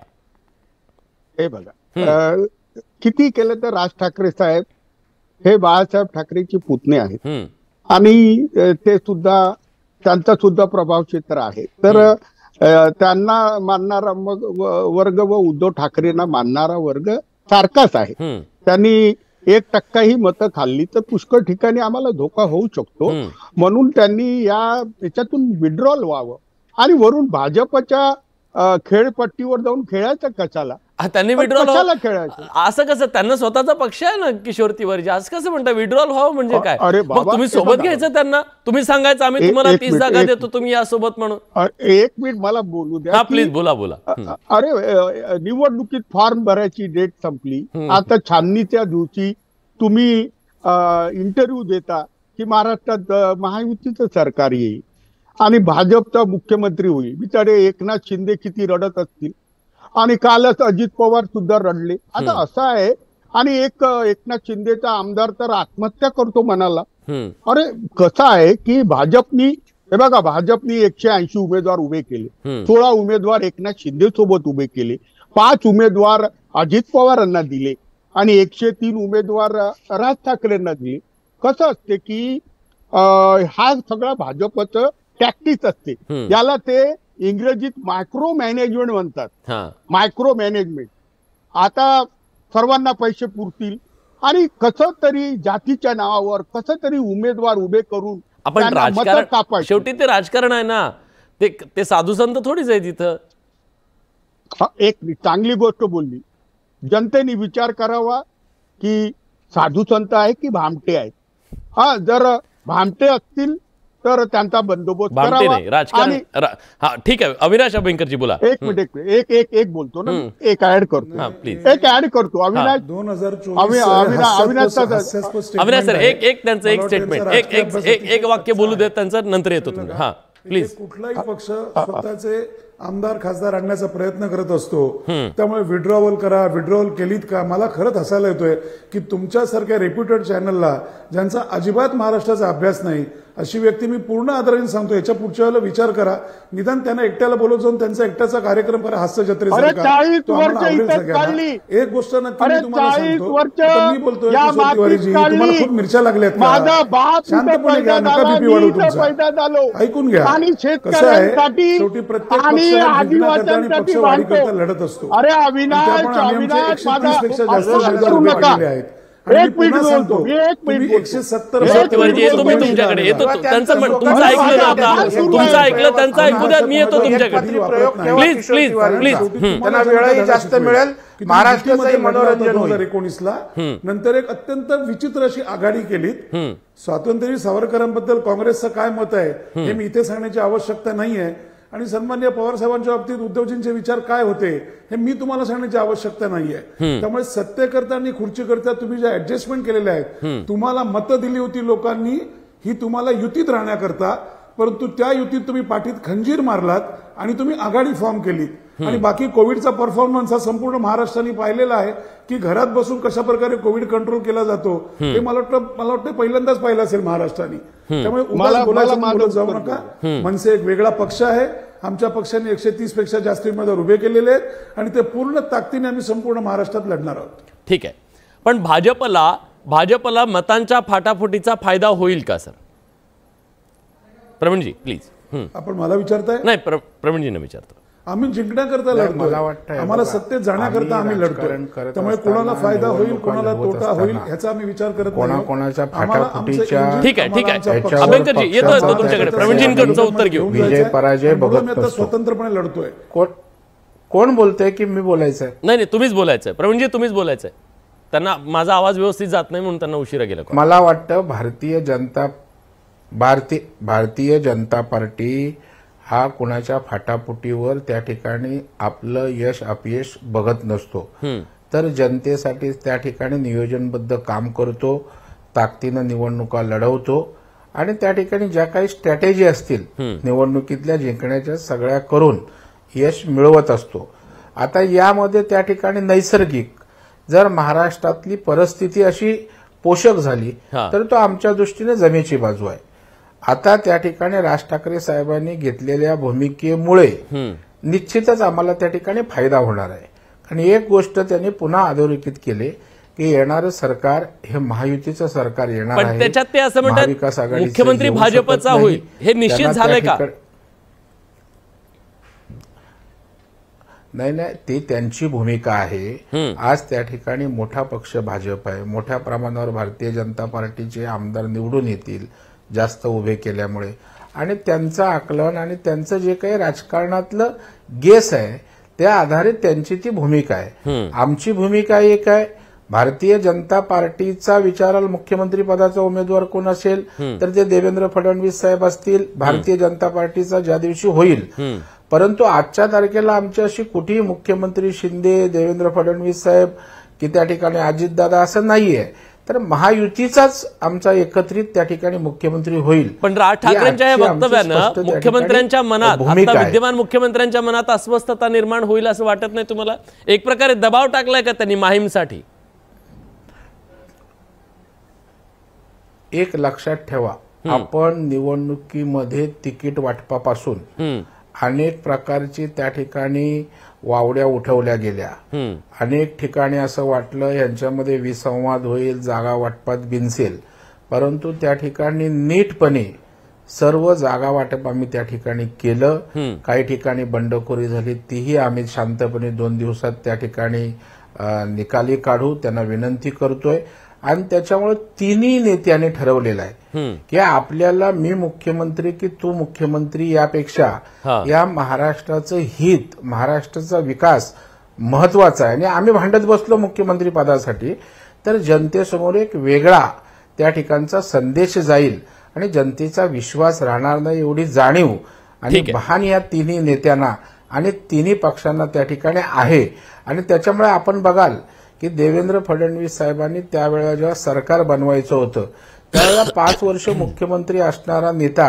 हे बघा, किती केलं तर राज ठाकरे साहेब हे बाळासाहेब ठाकरेची पुतणे आहेत आणि ते सुद्धा त्यांचा सुद्धा प्रभाव क्षेत्र आहे. तर त्यांना मानणारा मग वर्ग व उद्धव ठाकरेंना मानणारा वर्ग सारखाच आहे. त्यांनी 1% मतं खाल्ली तर पुष्कळ ठिकाणी आम्हाला धोका होऊ शकतो. म्हणून त्यांनी याच्यातून विड्रॉल व्हावं आणि वरून भाजपच्या खेळपट्टीवर जाऊन खेळायचं कशाला? त्यांनी विड्रॉल खेळायचं असं कसं? त्यांना स्वतःचा पक्ष आहे ना किशोर तिवारी, असं कसं म्हणता विड्रॉल व्हावं म्हणजे काय? अरे मग तुम्ही सोबत घ्यायचं त्यांना, तुम्ही सांगायचं आम्ही तुम्हाला 30 जागा देतो, तुम्ही या सोबत म्हणून. 1 मिनिट मला बोलू द्या. प्लीज बोला बोला. अरे निवडणुकीत फॉर्म भरायची डेट संपली, आता छाननीच्या दिवशी तुम्ही इंटरव्ह्यू देता की महाराष्ट्रात महायुतीचं सरकार येईल आणि भाजपचा मुख्यमंत्री होईल. बिचारे एकनाथ शिंदे किती रडत असतील आणि कालच अजित पवार सुद्धा रडले. आता असं आहे आणि एकनाथ शिंदेचा आमदार तर आत्महत्या करतो म्हणाला. अरे कसं आहे की भाजपनी, हे बघा, भाजपनी 180 उमेदवार उभे केले, 16 उमेदवार एकनाथ शिंदे सोबत उभे केले, 5 उमेदवार अजित पवारांना दिले आणि 103 उमेदवार राज ठाकरेंना दिले. कसं असते की हा सगळा भाजपचं टॅक्टिक्स असते. याला ते इंग्रजीत मायक्रो मॅनेजमेंट म्हणतात. Micro management. आता सर्वांना पैसे पुरतील आणि कसं तरी जातीच्या नावावर कसं तरी उमेदवार उभे करून आपण राजकारण, शेवटी ते राजकारण आहे ना, ते साधू संत थोडीच आहे तिथं. एक चांगली गोष्ट बोलली, जनतेने विचार करावा की साधू संत आहे की भामटे आहेत. जर भामटे असतील तर त्यांचा बंदोबस्त करावा. राजकारण ठीक आहे. अविनाश अभ्यंकरजी बोला. एक मिनिट, एक बोलतो ना, एक ऍड करतो, प्लीज एक ऍड करतो. अविनाश 2024 अविनाश सर, एक त्यांचं एक स्टेटमेंट, एक वाक्य बोलू देत त्यांचं, नंतर येतो तुम्ही. हा प्लीज. कुठलाही पक्ष स्वतःचे आमदार खासदार आणण्याचा प्रयत्न करत असतो, त्यामुळे विड्रॉवल करा, विड्रॉवल केलीत का? मला खरंच हसायला येतोय की तुमच्यासारख्या रेप्युटेड चॅनलला, ज्यांचा अजिबात महाराष्ट्राचा अभ्यास नाही, अशी व्यक्ती मी पूर्ण आदराने सांगतो, याच्या पुढच्या वेळेला विचार करा. निदान त्यांना एकट्याला बोलत जाऊन त्यांचा एकट्याचा कार्यक्रम करा, हास्य जत्रेसारखा. एक गोष्ट नक्की मी तुम्हाला सांगतो, मी बोलतोय किशोर तिवारीजी, तुम्हाला खूप मिरच्या लागल्यात का? शांतपणे घ्या, नका बीपी वाढू तुमचा. ऐकून घ्या. कसं आहे, शेवटी प्रत्येक पक्ष जिंकण्याकरता आणि पक्ष वाढीकरता लढत असतो. अरे अविनाश, 130 पेक्षा जास्त उमेदवार उभे केलेले आहेत. एक मिनिट बोलतो, 170 येतो मी तुमच्याकडे, येतो. त्यांचं तुमचं ऐकलं ना, आता तुमचं ऐकलं, त्यांचं ऐकू द्या, मी येतो तुमच्याकडे. Please please please. त्यांना वेळही जास्त मिळेल. महाराष्ट्राचं मनोरंजन 2019ला नंतर एक अत्यंत विचित्र अशी आघाडी केलीत. स्वातंत्र्यवीर सावरकरांबद्दल काँग्रेसचं काय मत आहे हे मी इथे सांगण्याची आवश्यकता नाहीये आणि सन्माननीय पवार साहेबांच्या बाबतीत उद्धवजींचे विचार काय होते हे मी तुम्हाला सांगण्याची आवश्यकता नाहीये. त्यामुळे सत्तेकरता आणि खुर्चीकरता तुम्ही ज्या ऍडजस्टमेंट केलेल्या आहेत, तुम्हाला मतं दिली होती लोकांनी ही तुम्हाला युतीत राहण्याकरता, परंतु त्या युतीत तुम्ही पाठीत खंजीर मारलात आणि तुम्ही आघाडी फॉर्म केलीत. आणि बाकी कोविडचा परफॉर्मन्स हा संपूर्ण महाराष्ट्राने पाहिलेला आहे की घरात बसून कशा प्रकारे कोविड कंट्रोल केला जातो हे मला वाटतं पहिल्यांदाच पाहिलं असेल महाराष्ट्राने. त्यामुळे बोलायचं बोलत जाऊ नका. मनसे एक वेगळा पक्ष आहे. आमच्या पक्षाने 130 पेक्षा जास्त उमेदवार उभे केलेले आहेत आणि ते पूर्ण ताकदीने आम्ही संपूर्ण महाराष्ट्रात लढणार आहोत. ठीक आहे, पण भाजपला मतांच्या फाटाफुटीचा फायदा होईल का सर? प्रवीणजी प्लीज. आपण मला विचारताय? नाही, प्रवीणजींना विचारतो. आम्ही जिंकण्याकरता लढतो, आम्हाला सत्तेत जाण्याकरता आम्ही लढतो. त्यामुळे कोणाला फायदा होईल, कोणाला तोटा होईल ह्याचा आम्ही विचार करत नाही. कोणाच्या फाटाफुटीच्या. ठीक आहे. अभ्यंकरजी येतो तुमच्याकडे, प्रवीणजींकडचं उत्तर घेऊ. विजय पराजय बघत स्वतंत्रपणे लढतोय. कोण बोलतोय की मी बोलायचंय? नाही, तुम्हीच बोलायचंय. प्रवीणजी तुम्हीच बोलायचंय. त्यांना माझा आवाज व्यवस्थित जात नाही म्हणून त्यांना उशिरा गेला. मला वाटतं भारतीय जनता पार्टी हा कुणाच्या फाटाफुटीवर त्या ठिकाणी आपलं यश अपयश बघत नसतो, तर जनतेसाठी त्या ठिकाणी नियोजनबद्ध काम करतो, ताकदीनं निवडणुका लढवतो आणि त्या ठिकाणी ज्या काही स्ट्रॅटेजी असतील निवडणुकीतल्या जिंकण्याच्या सगळ्या करून यश मिळवत असतो. आता यामध्ये त्या ठिकाणी नैसर्गिक जर महाराष्ट्रातली परिस्थिती अशी पोषक झाली तर तो आमच्या दृष्टीने जमेची बाजू आहे. आता त्या ठिकाणी राज ठाकरे साहेबांनी घेतलेल्या भूमिकेमुळे निश्चितच आम्हाला त्या ठिकाणी फायदा होणार आहे. आणि एक गोष्ट त्यांनी पुन्हा अधोरेखित केली की येणारं सरकार हे महायुतीचं सरकार येणार पण आहे. त्याच्यात ते असं महाविकास म्हणतात आघाडीचं मुख्यमंत्री येऊ शकत भाजपचा नाही. होईल, हे निश्चित त्यांना झालंय त्या का? नाही, ती त्यांची भूमिका आहे. आज त्या ठिकाणी मोठा पक्ष भाजप आहे. मोठ्या प्रमाणावर भारतीय जनता पार्टीचे आमदार निवडून येतील जास्त उभे केल्यामुळे. आणि त्यांचं आकलन आणि त्यांचं जे काही राजकारणातलं गेस आहे त्या आधारित त्यांची ती भूमिका आहे. आमची भूमिका एक आहे, भारतीय जनता पार्टीचा विचाराल मुख्यमंत्री पदाचा उमेदवार कोण असेल तर ते देवेंद्र फडणवीस साहेब असतील. भारतीय जनता पार्टीचा ज्या दिवशी होईल, परंतु आजच्या तारखेला आमची अशी कुठेही मुख्यमंत्री शिंदे, देवेंद्र फडणवीस साहेब की त्या ठिकाणी अजितदादा असं नाहीये. तर महायुतीचाच आमचा एकत्रित त्या ठिकाणी मुख्यमंत्री होईल. पण राज ठाकरेंच्या या वक्तव्यानं मुख्यमंत्र्यांच्या मनात, आता विद्यमान मुख्यमंत्र्यांच्या मनात अस्वस्थता निर्माण होईल असं वाटत नाही तुम्हाला? एक प्रकारे दबाव टाकलाय का त्यांनी माहीमसाठी? एक लक्षात ठेवा, आपण निवडणुकीमध्ये तिकीट वाटपापासून अनेक प्रकारची त्या ठिकाणी वावड्या उठवल्या गेल्या. अनेक ठिकाणी असं वाटलं यांच्यामध्ये विसंवाद होईल, जागा वाटपात बिनसेल. परंतु त्या ठिकाणी नीटपणे सर्व जागा वाटप आम्ही त्या ठिकाणी केलं. काही ठिकाणी बंडखोरी झाली, तीही आम्ही शांतपणे 2 दिवसात त्या ठिकाणी निकाली काढू, त्यांना विनंती करतोय. आणि त्याच्यामुळे तिन्ही नेत्यांनी ठरवलेलं आहे की आपल्याला मी मुख्यमंत्री की तू मुख्यमंत्री यापेक्षा या महाराष्ट्राचं हित, महाराष्ट्राचा विकास महत्वाचा आहे. आणि आम्ही भांडत बसलो मुख्यमंत्री पदासाठी तर जनतेसमोर एक वेगळा त्या ठिकाणचा संदेश जाईल आणि जनतेचा विश्वास राहणार नाही एवढी जाणीव आणि भान या तिन्ही नेत्यांना आणि तिन्ही पक्षांना त्या ठिकाणी आहे. आणि त्याच्यामुळे आपण बघाल की देवेंद्र फडणवीस साहेबांनी त्यावेळेला जेव्हा सरकार बनवायचं होतं त्यावेळेला 5 वर्ष मुख्यमंत्री असणारा नेता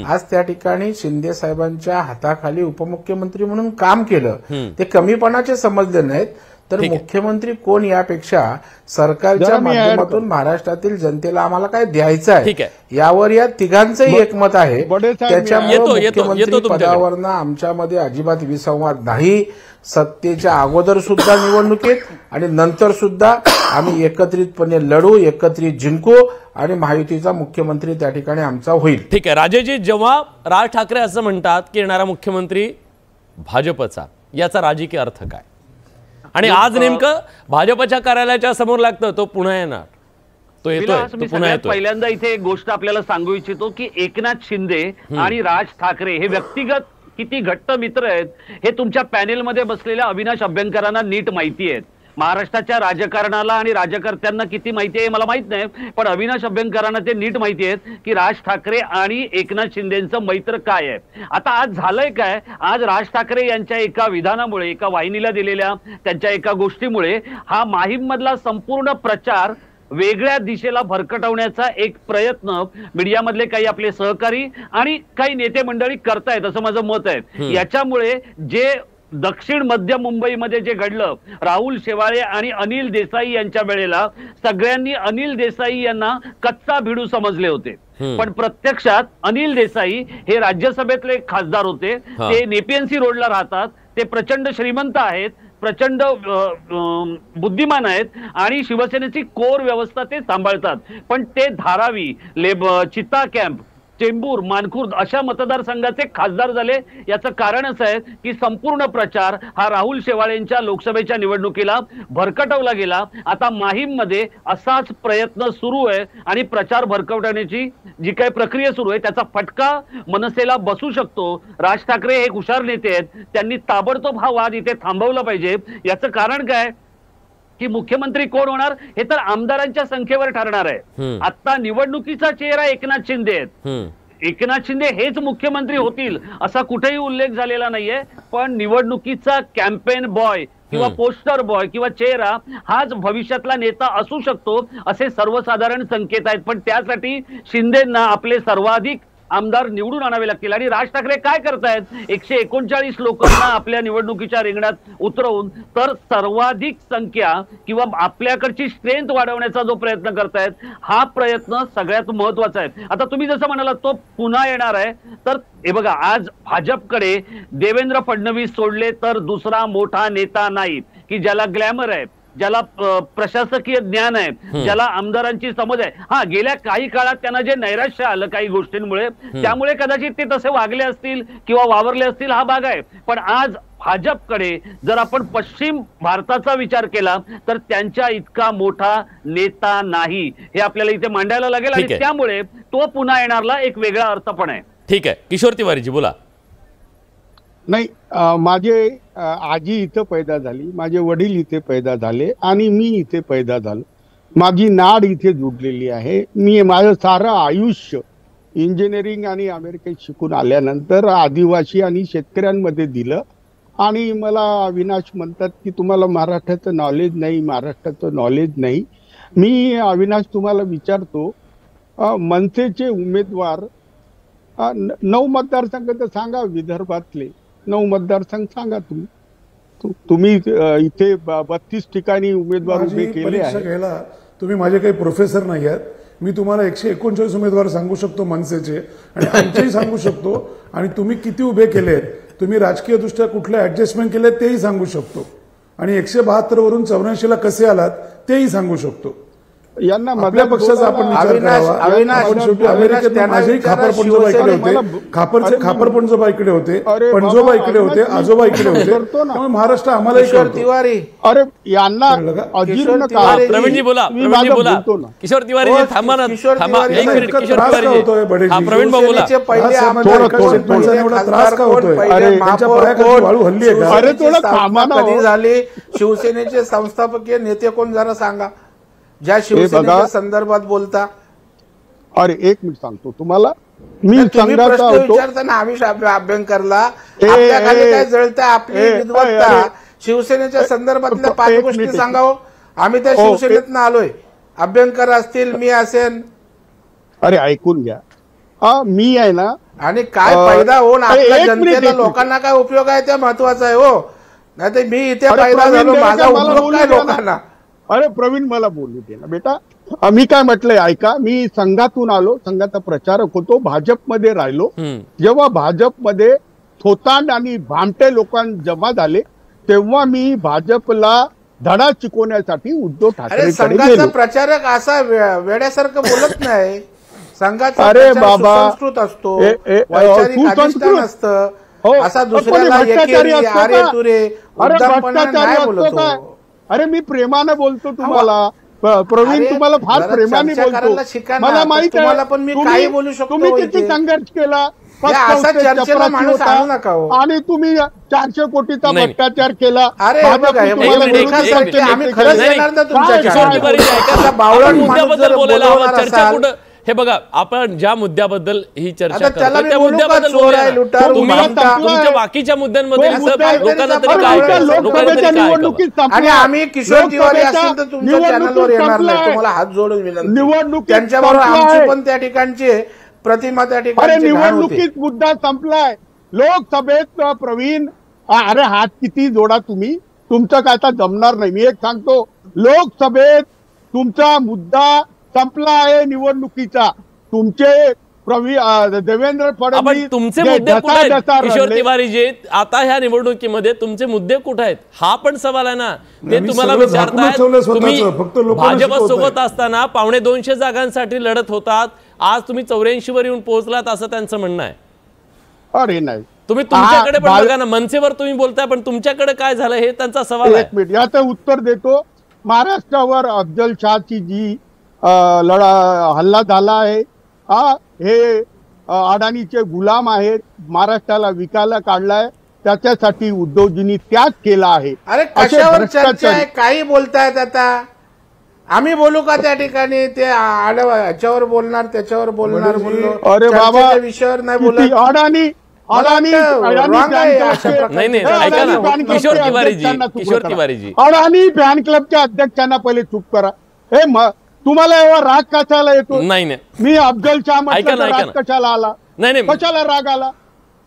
आज त्या ठिकाणी शिंदे साहेबांच्या हाताखाली उपमुख्यमंत्री म्हणून काम केलं. ते कमीपणाचे समजले नाहीत. तर मुख्यमंत्री कोण यापेक्षा सरकारच्या माध्यमातून महाराष्ट्रातील जनतेला आम्हाला काय द्यायचं आहे यावर या तिघांचंही एकमत आहे. त्याच्यामुळे मुख्यमंत्री पदावरनं आमच्यामध्ये अजिबात विसंवाद नाही. सत्तेच्या अगोदर सुद्धा निवडणुकीत आणि नंतर सुद्धा आम्ही एकत्रितपणे लढू, एकत्रित जिंकू आणि महायुतीचा मुख्यमंत्री त्या ठिकाणी आमचा होईल. ठीक आहे राजेजी, जेव्हा राज ठाकरे असं म्हणतात की येणारा मुख्यमंत्री भाजपचा, याचा राजकीय अर्थ काय? आणि आज नेमकं भाजपच्या कार्यालयाच्या समोर लागतं, तो पुन्हा येणार, तो येतोय, तो पुन्हा येतोय. पहिल्यांदा इथे एक गोष्ट आपल्याला सांगू इच्छितो की एकनाथ शिंदे आणि राज ठाकरे हे व्यक्तिगत किती घट्ट मित्र आहेत हे तुमच्या पॅनेलमध्ये बसलेल्या अविनाश अभ्यंकरांना नीट माहिती आहे. महाराष्ट्राच्या राजकारणाला आणि राजकर्त्यांना किती माहिती आहे मला माहित नाही, पण अविनाश अभ्यंकरांना ते नीट माहिती आहे की राज ठाकरे आणि एकनाथ शिंदेचं मैत्र काय आहे. आता आज झालंय काय, आज राज ठाकरे यांच्या एका विधानामुळे, एका वाहिनीला दिलेल्या त्यांच्या एका गोष्टीमुळे हा माहीम मधला संपूर्ण प्रचार वेगळ्या दिशेला भरकटवण्याचा एक प्रयत्न मीडियामधले काही आपले सहकारी आणि काही नेते मंडळी करतायत असं माझं मत आहे. याच्यामुळे जे दक्षिण मध्य मुंबईमध्ये जे घडलं, राहुल शेवाळे आणि अनिल देसाई यांच्या वेळेला सगळ्यांनी अनिल देसाई यांना कच्चा भिडू समजले होते. पण प्रत्यक्षात अनिल देसाई हे राज्यसभेतले खासदार होते. ते नेपीएनसी रोडला राहतात, ते प्रचंड श्रीमंत आहेत, प्रचंड बुद्धिमान आहेत आणि शिवसेनेची कोर व्यवस्था ते सांभाळतात. पण ते धारावी, चित्ता कॅम्प, चेंबूर, मानखुर्द अशा मतदारसंघाचे खासदार झाले. याचं कारणच आहे की संपूर्ण प्रचार हा राहुल शेवाळेंच्या लोकसभेच्या निवडणुकीला भरकटवला गेला. आता माहीममध्ये असाच प्रयत्न सुरू आहे आणि प्रचार भरकटवण्याची जी काही प्रक्रिया सुरू आहे त्याचा फटका मनसेला बसू शकतो. राज ठाकरे हे हुशार नेते आहेत, त्यांनी ताबडतोब हा वाद इथे थांबवला पाहिजे. याचं कारण काय की मुख्यमंत्री कोण होणार हे तर आमदारांच्या संख्येवर ठरणार आहे. आता निवडणुकीचा चेहरा एकनाथ शिंदे आहेत. एकनाथ शिंदे हेच मुख्यमंत्री होतील असा कुठेही उल्लेख झालेला नाहीये. पण निवडणुकीचा कॅम्पेन बॉय किंवा पोस्टर बॉय किंवा चेहरा हाच भविष्यातला नेता असू शकतो असे सर्वसाधारण संकेत आहेत. पण त्यासाठी शिंदेंना आपले सर्वाधिक आमदार निवडून आणावे लागतील. आणि राज ठाकरे काय करतायत, 139 लोकांना आपल्या निवडणुकीच्या रिंगणात उतरवून तर सर्वाधिक संख्या किंवा आपल्याकडची स्ट्रेंथ वाढवण्याचा जो प्रयत्न करतायत, हा प्रयत्न सगळ्यात महत्वाचा आहे. आता तुम्ही जसं म्हणालात तो पुन्हा येणार आहे, तर हे बघा, आज भाजपकडे देवेंद्र फडणवीस सोडले तर दुसरा मोठा नेता नाही की ज्याला ग्लॅमर आहे, ज्याला प्रशासकीय ज्ञान आहे, ज्याला आमदारांची समज आहे. हा, गेल्या काही काळात त्यांना जे नैराश्य आलं काही गोष्टींमुळे, त्यामुळे कदाचित ते तसे वागले असतील किंवा वावरले असतील, हा भाग आहे. पण आज भाजपकडे जर आपण पश्चिम भारताचा विचार केला तर त्यांच्या इतका मोठा नेता नाही, हे आपल्याला इथे मांडायला लागेल. आणि त्यामुळे तो पुन्हा येणारला एक वेगळा अर्थ पण आहे. ठीक आहे, किशोर तिवारीजी बोला. नाही, माझे आजी इथं पैदा झाली, माझे वडील इथे पैदा झाले आणि मी इथे पैदा झालो. माझी नाड इथे जुडलेली आहे. मी माझं सारं आयुष्य इंजिनिअरिंग आणि अमेरिकेत शिकून आल्यानंतर आदिवासी आणि शेतकऱ्यांमध्ये दिलं. आणि मला अविनाश म्हणतात की तुम्हाला महाराष्ट्राचं नॉलेज नाही, महाराष्ट्राचं नॉलेज नाही. मी अविनाश तुम्हाला विचारतो, मनसेचे उमेदवार 9 मतदारसंघ तर सांगा, विदर्भातले 9 मतदारसंघ सांगा तुम्ही इथे 32 ठिकाणी उमेदवार उभे केले आहेत. घ्यायला तुम्ही माझे काही प्रोफेसर नाही आहेत. मी तुम्हाला 139 उमेदवार सांगू शकतो मनसेचे, आणि आमचेही सांगू शकतो. आणि तुम्ही किती उभे केलेत, तुम्ही राजकीय दृष्ट्या कुठले ऍडजस्टमेंट केले तेही सांगू शकतो. आणि 172 वरून 84 ला कसे आलात तेही सांगू शकतो. यांना आपल्या पक्षाचा आपण विचार करावा. अमेरिकेत माझेही खापर पणजोबा इकडे होते, खापर पणजोबा इकडे होते, पणजोबा इकडे होते, आजोबा इकडे होते. त्यामुळे महाराष्ट्र आम्हालाही कळतो. अरे यांना अजीर्ण प्रवीणजी बोला, प्रवीणजी बोला. किशोर तिवारी थांबा ना, थांबा एक मिनिट. किशोर तिवारी, हा प्रवीण भाऊ बोला. एवढा त्रास का होतोय? त्यांच्या पायाखाली वाळू हल्ली आहे का? अरे थोडं थांबा ना. कधी झाली? शिवसेनेचे संस्थापकीय नेते कोण जरा सांगा, ज्या शिवसेनेच्या संदर्भात बोलता. अरे एक मिनिट सांगतो तुम्हाला. मी तुम्ही प्रश्न विचारताना आम्ही अभ्यंकरला आपल्या खाली काय जळतं, आपली विद्वत्ता, शिवसेनेच्या संदर्भातल्या 5 गोष्टी सांगावं. आम्ही त्या शिवसेनेतनं आलोय. अभ्यंकर असतील, मी असेन. अरे ऐकून घ्या, मी आहे ना. आणि काय फायदा होऊन आपल्या जनतेला, लोकांना काय उपयोग आहे ते महत्वाचं आहे. हो, नाही तर मी इथे फायदा झालो, माझा उपयोग काय लोकांना. अरे प्रवीण मला बोलू दे ना बेटा. मी काय म्हटलंय ऐका, मी संघातून आलो, संघाचा प्रचारक होतो, भाजपमध्ये राहिलो. जेव्हा भाजपमध्ये थोतांड आणि भामटे लोकांना जमा झाले तेव्हा मी भाजपला धडा शिकवण्यासाठी उद्धव ठाकरेंकडे गेलो. प्रचारक असा वेड्यासारखं बोलत नाही. संघाचा अरे बाबा संस्कृत असतो, वैचारिक अधिष्ठान असतं. असा दुसऱ्याला भ्रष्टाचारी असतो काय? अरे मी प्रेमाने बोलतो तुम्हाला, प्रवीण तुम्हाला फार प्रेमाने बोलतो. मला माहित आहे तुम्ही किती संघर्ष केला, आणि तुम्ही 400 कोटीचा भ्रष्टाचार केला. हे बघा, आपण ज्या मुद्द्याबद्दल ही चर्चा करतो त्या मुद्द्याबद्दल तुमच्या बाकीच्या मुद्द्यांमध्ये लोकांना तरी काय. आणि आम्ही किशोर तिवारी असतील तर तुमच्या चॅनलवर येणार नाही, तुम्हाला हात जोडून विनंती. निवडणूक त्यांच्याबरोबर आमची पण त्या ठिकाणची प्रतिमा त्या ठिकाणी. निवडणुकीत मुद्दा संपलाय. लोकसभेत प्रवीण, अरे हात किती जोडा तुम्ही, तुमचं काय आता जमणार नाही. मी एक सांगतो, लोकसभेत तुमचा मुद्दा संपला आहे निवडणुकीचा. तुमचे देवेंद्र फडणवीस, तुमचे मुद्दे कुठे आहेत किशोर तिवारीजी? आता ह्या निवडणुकीमध्ये तुमचे मुद्दे कुठे आहेत हा पण सवाल आहे ना. ते तुम्हाला विचारतायत. तुम्ही भाजपसोबत असताना 250 जागांसाठी लढत होतात, आज तुम्ही 84 वर येऊन पोहोचलात असं त्यांचं म्हणणं आहे. अरे नाही, तुम्ही तुमच्याकडे पण बघा ना, मनसेवर तुम्ही बोलताय पण तुमच्याकडे काय झालं हे त्यांचा सवाल आहे. एक मिनिट, याचं उत्तर देतो. महाराष्ट्रावर अफजल शहाची जी हल्ला झाला आहे, हे अडाणीचे गुलाम आहेत, महाराष्ट्राला विकायला काढलाय, त्याच्यासाठी उद्धवजींनी त्याग केला आहे. अरे कशावर चर्चा आहे, काही बोलतायत आता. आम्ही बोलू का त्या ठिकाणी? ते याच्यावर बोलणार, त्याच्यावर बोलणार, बोललो. अरे बाबा, विषयावर नाही बोलत. अडाणी फॅन क्लबच्या अध्यक्षांना पहिले चूप करा. हे तुम्हाला एवढा राग कशाला येतो? नाही, मी अफजल शाह म्हटलं राग कशाला आला? नाही. कशाला राग आला?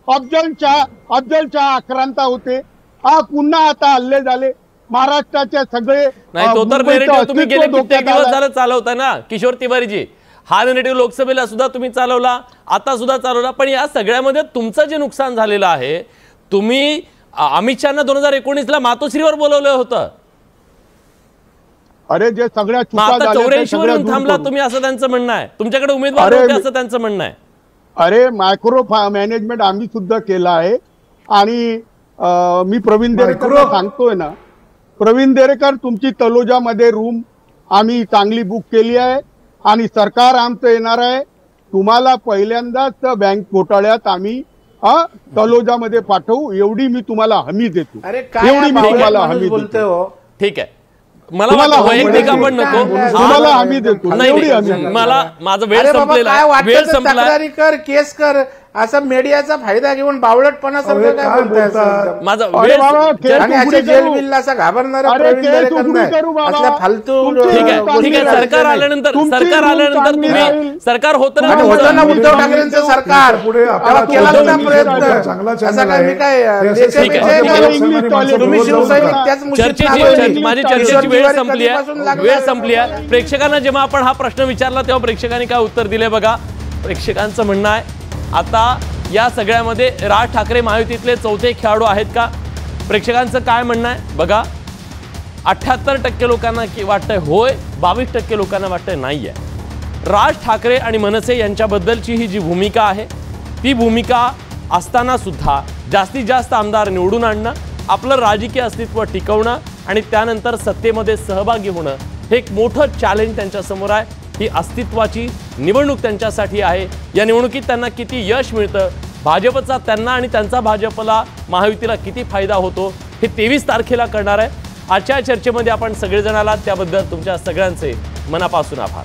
अफजलच्या आक्रांता होते. पुन्हा आता हल्ले झाले महाराष्ट्राचे सगळे. नाही, तो तर नेरेटिव्ह तुम्ही गेले कित्येक दिवस झालं चालवता ना किशोर तिवारीजी. हा नेरेटिव्ह लोकसभेला सुद्धा तुम्ही चालवला, आता सुद्धा चालवला. पण या सगळ्यामध्ये तुमचं जे नुकसान झालेलं आहे, तुम्ही अमित शहाना 2019ला मातोश्रीवर बोलवलं होतं. अरे जे सगळ्या चुका आता झाल्या 84 वरून थांबला तुम्ही असं त्यांचं म्हणणं आहे. तुमच्याकडे उमेदवार होते असं त्यांचं म्हणणं आहे. अरे मायक्रो मॅनेजमेंट आम्ही सुद्धा केलं आहे. आणि मी प्रवीण देरेकर सांगतोय ना, प्रवीण देरेकर तुमची तलोजामध्ये रूम आम्ही चांगली बुक केली आहे आणि सरकार आमचं येणार आहे. तुम्हाला पहिल्यांदाच बँक घोटाळ्यात आम्ही तलोजामध्ये पाठवू एवढी मी तुम्हाला हमी देतो. अरे काय एवढी मी तुम्हाला हमी बोलतोय देतो. हो. ठीक आहे, मला वाटतं वैयक्तिक आपण नको. तुम्हाला हमी देतो. नाही, मला माझा वेळ अरे बाबा, संपलेला काय आहे. वाटतं वेळ ते संपला. तक्रारी कर, केस कर, असं मीडियाचा फायदा घेऊन बावळटपणासारखं काय बोलताय? माझा अरे वेळ बाबा, केस आणि उघडी ह्याच्या जेल करू. बिलला असं घाबरणार अरे केस उघडी करू बाबा. फालतू तुमची ठीक आहे, ठीक आहे. चांगली सरकार राहील. आल्यानंतर तुमची सरकार आल्यानंतर चांगली तुम्ही राहील. सरकार होतं आणि होतं ना उद्धव ठाकरेंचं सरकार. पुढे तेव्हा केला होता प्रयत्न. चांगला असा चॅनल काय मी आहे. काय हे असं देशात ठीक आहे, विजय ठीक आहे. करून तुम्ही शिवसैनिक त्याच मुशीत माझी किशोर चर्चेची वेळ तिवारी संपली कधीपासून आहे. लागला? वेळ संपली आहे. प्रेक्षकांना जेव्हा आपण हा प्रश्न विचारला तेव्हा प्रेक्षकांनी काय उत्तर दिले बघा. प्रेक्षकांचं म्हणणं आहे, आता या सगळ्यामध्ये राज ठाकरे महायुतीतले चौथे खेळाडू आहेत का? प्रेक्षकांचं काय म्हणणं आहे बघा. 78% लोकांना वाटतंय होय, 22% लोकांना वाटतंय नाही आहे. राज ठाकरे आणि मनसे यांच्याबद्दलची ही जी भूमिका आहे, ती भूमिका असताना सुद्धा जास्तीत जास्त आमदार निवडून आणणं, आपलं राजकीय अस्तित्व टिकवणं आणि त्यानंतर सत्तेमध्ये सहभागी होणं हे एक मोठं चॅलेंज त्यांच्यासमोर आहे. ही अस्तित्वाची निवडणूक त्यांच्यासाठी आहे. या निवडणुकीत त्यांना किती यश मिळतं, भाजपचा त्यांना आणि त्यांचा भाजपला महायुतीला किती फायदा होतो, हे 23 तारखेला करणार आहे. आजच्या चर्चेमध्ये आपण सगळेजण आलात त्याबद्दल तुमच्या सगळ्यांचे मनापासून आभार.